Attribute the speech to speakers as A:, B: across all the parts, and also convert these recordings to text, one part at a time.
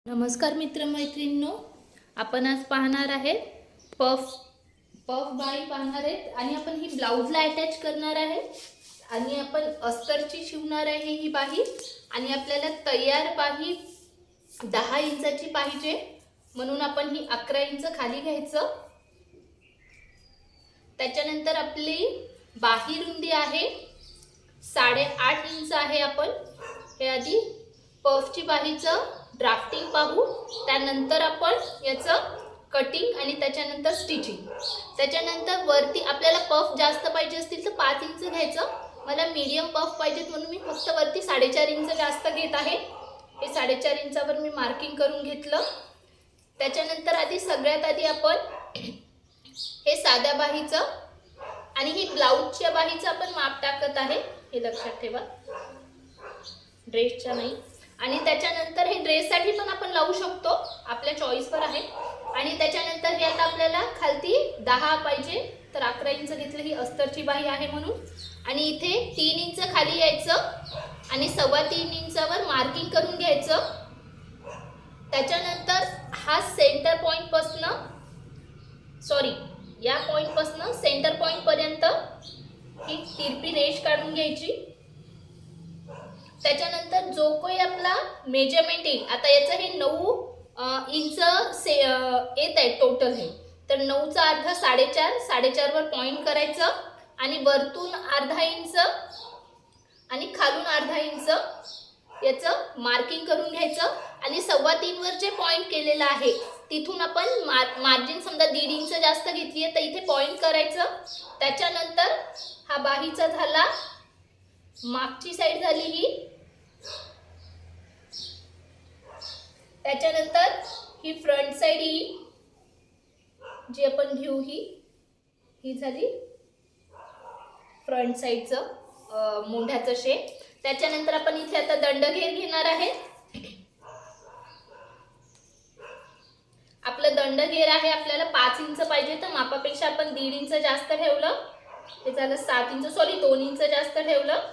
A: नमस्कार मित्रमैत्रिणींनो, आपण आज पाहणार आहे पफ बाही पाहणार आहेत आणि आपण ही ब्लाउजला अटॅच करणार आहे आणि आपण अस्तरची शिवणार आहे ही बाही आणि आपल्याला तयार बाही 10 इंचाची पाहिजे म्हणून आपण ही 11 इंच खाली घ्यायचं। त्याच्यानंतर आपली बाही रुंदी आहे 8.5 इंच आहे। आपण हे आधी पफची बाहीचं ड्राफ्टिंग पाहू, त्यानंतर आपण याचं कटिंग आणि त्याच्यानंतर स्टिचिंग। त्याच्यानंतर वरती आपल्याला पफ जास्त पाहिजे असतील तर 5 इंच घ्यायचं। मला मीडियम पफ पाहिजेत म्हणून मी फक्त वरती 4.5 इंच जास्त घेत आहे। हे 4.5 इंचावर मी मार्किंग करून घेतलं। त्याच्यानंतर आधी सगळ्यात आधी आपण हे साध्या बाहीचं आणि ही ब्लाउजच्या बाहीचं आपण माप टाकत आहे, हे लक्षात ठेवा, ड्रेसच्या नाही। आणि त्याच्यानंतर हे ड्रेससाठी पण आपण लावू शकतो, आपल्या चॉईसवर आहे। आणि त्याच्यानंतर हे आता आपल्याला खालती 10 पाहिजे तर 11 इंच घेतलं, ही अस्तरची बाही आहे म्हणून। आणि इथे 3 इंच खाली यायचं आणि 3.25 इंचावर मार्किंग करून घ्यायचं। त्याच्यानंतर हा सेंटर पॉइंट पासून या पॉइंट पासून सेंटर पॉइंट पर्यंत ही तिरपी रेष काढून घ्यायची। त्याच्यानंतर जो काही आपला मेजरमेंट येईल, आता याचं हे 9 इंच येत आहे टोटल हे, तर 9चा अर्धा 4.5, 4.5 वर पॉइंट करायचं आणि वरतून अर्धा इंच आणि खालून अर्धा इंच याचं मार्किंग करून घ्यायचं। आणि 3.25 वर जे पॉइंट केलेलं आहे तिथून आपण मार्जिन समजा 1.5 इंच जास्त घेतली आहे तर इथे पॉइंट करायचं। त्याच्यानंतर हा बाहीचा झाला, मागची साइड झाली ही, त्याच्यानंतर ही फ्रंट साइड येईल जी आपण घेऊ, ही झाली फ्रंट साइडचं मोंढ्याचं शेप। त्याच्यानंतर आपण इथे आता दंडघेर घेणार आहे। आपलं दंडघेर आहे आपल्याला 5 इंच पाहिजे तर मापापेक्षा आपण 1.5 इंच जास्त ठेवलं, हे झालं 7 इंच, 2 इंच जास्त ठेवलं,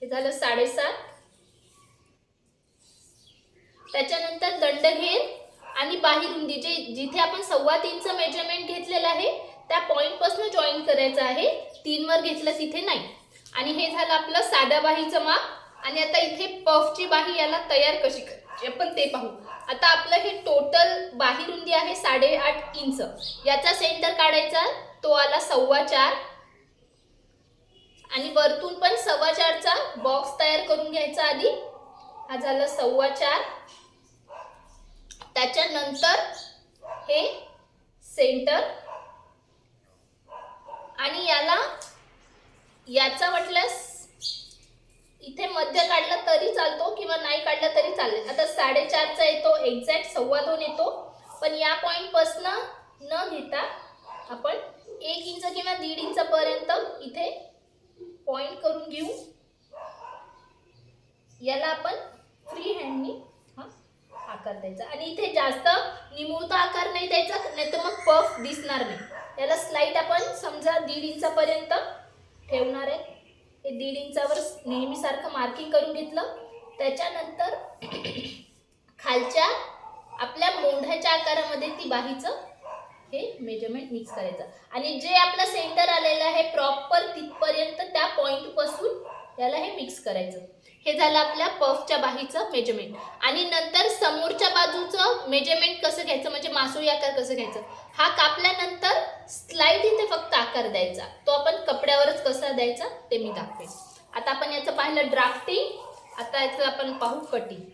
A: हे झालं 7.5। त्याच्यानंतर दंडघेर आणि बाही रुंदी जिथे आपण 3.25 इंच मेजरमेंट घेतलेलं आहे त्या पॉइंट पासून जॉईन करायचं आहे, 3 वर घेतलं तिथे नाही। आणि हे झालं आपलं साध्या बाहीचं माप। आणि आता इथे पफची बाही याला तयार कशी करायची आपण ते पाहू। आता आपलं हे टोटल बाही रुंदी आहे 8.5 इंच, याचा सेंटर काढायचा, तो आला 4.25 आणि वरतून पण 4.25चा बॉक्स तयार करून घ्यायचा आधी, हा झाला 4.25। त्याच्यानंतर हे सेंटर आणि याचा वाटल्यास इथे मध्य काढला तरी चालतो किंवा नाही काढला तरी चालेल। आता 4.5चा येतो, एक्झॅक्ट 2.25 येतो, पण या पॉइंट पासून न घेता आपण 1 इंच किंवा 1.5 इंच पर्यंत इथे पॉइंट करून घेऊ। याला आपण फ्री हँडनी आकार द्यायचा आणि इथे जास्त निमुळता आकार नाही द्यायचा, नाही तर मग पफ दिसणार नाही। याला स्लाइड आपण समजा 1.5 इंचापर्यंत ठेवणार आहे, हे 1.5 इंचावर नेहमी सारखं मार्किंग करून घेतलं। त्याच्यानंतर खालच्या आपल्या मोंढ्याच्या आकारामध्ये ती बाहीचं हे मेजरमेंट मिक्स करायचं आणि जे आपलं सेंटर आलेलं आहे प्रॉपर तिथपर्यंत त्या पॉइंट पासून याला हे मिक्स करायचं। हे झालं आपल्या पफच्या बाहीचं मेजरमेंट। आणि नंतर समोरच्या बाजूचं मेजरमेंट कसं घ्यायचं, म्हणजे मासोळी आकार कसं घ्यायचं, हा कापल्यानंतर स्लाइड इथे फक्त आकार द्यायचा, तो आपण कपड्यावरच कसा द्यायचा ते मी दाखवेन। आता आपण याचं पाहिलं ड्राफ्टिंग, आता याचं आपण पाहू कटिंग।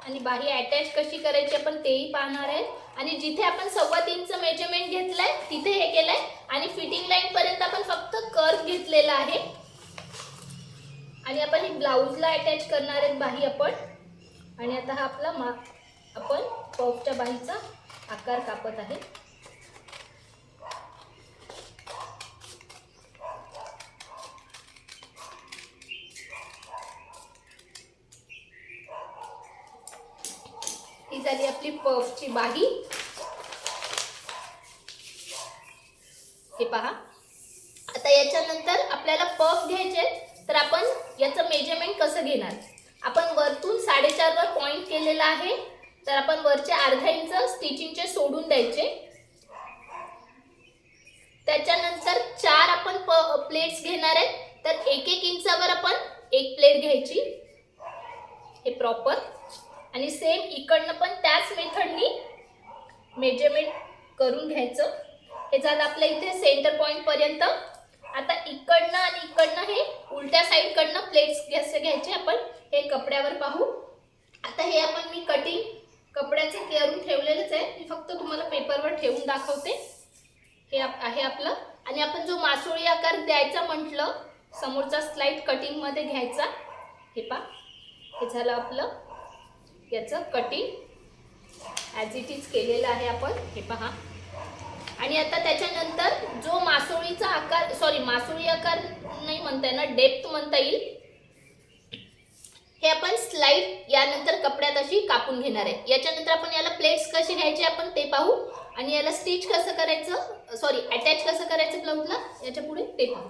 A: आणि बाही अटॅच कशी करायची आपण तेही पाहणार आहे। आणि जिथे आपण 3.25 इंच मेजरमेंट घेतलंय तिथे हे केलंय आणि फिटिंग लाईन पर्यंत आपण फक्त कर्व घेतलेला आहे। आणि आपण ही ब्लाउजला अटॅच करणार आहेत बाही आपण। आणि आता हा आपला आपण पफच्या बाहीचा आकार कापत आहे। ही झाली आपली पफची बाही। हे पहा. आता याच्यानंतर आपल्याला पफ घ्यायचे, तर आपण याचं मेजरमेंट कसं घेणार. आपण वरतून 4.5 वर पॉइंट केलेला आहे, तर आपण वरचे अर्धा इंच स्टिचिंगचे सोडून द्यायचे. त्याच्यानंतर 4 आपण प्लेट्स घेणार आहेत, तर 1-1 इंचावर आपण एक प्लेट घ्यायची, हे प्रॉपर. आणि सेम इकडनं पण त्याच मेथडनी मेजरमेंट करून घ्यायचं. हे झालं आपल्या इथे सेंटर पॉइंट पर्यंत. आता इकडनं आणि इकडनं हे उलट्या साइड कडनं प्लेट्स कसे घ्यायचे आपण हे कपड्यावर पाहू. आता हे आपण मी कटिंग कपड्याचे करून ठेवलेलंच आहे, मी फक्त तुम्हाला पेपरवर ठेवून दाखवते. हे आहे आपलं. आणि आपण जो मासोळी आकार द्यायचा म्हटलं, समोरचा स्लाइड कटिंग मध्ये घ्यायचा. हे पहा, हे झालं आपलं याचं कटिंग ॲज इट इज केलेलं आहे आपण. हे पहा. आणि आता त्याच्यानंतर जो मासोळीचा आकार, मासोळी आकार नाही म्हणता येणार, डेप्थ म्हणता येईल, हे आपण स्लाइड यानंतर कपड्यात अशी कापून घेणार आहे. याच्यानंतर आपण याला प्लेट्स कसे घ्यायचे आपण ते पाहू, आणि याला स्टिच कसं करायचं, अटॅच कसं करायचं ब्लाउजला याच्या पुढे ते पाहू.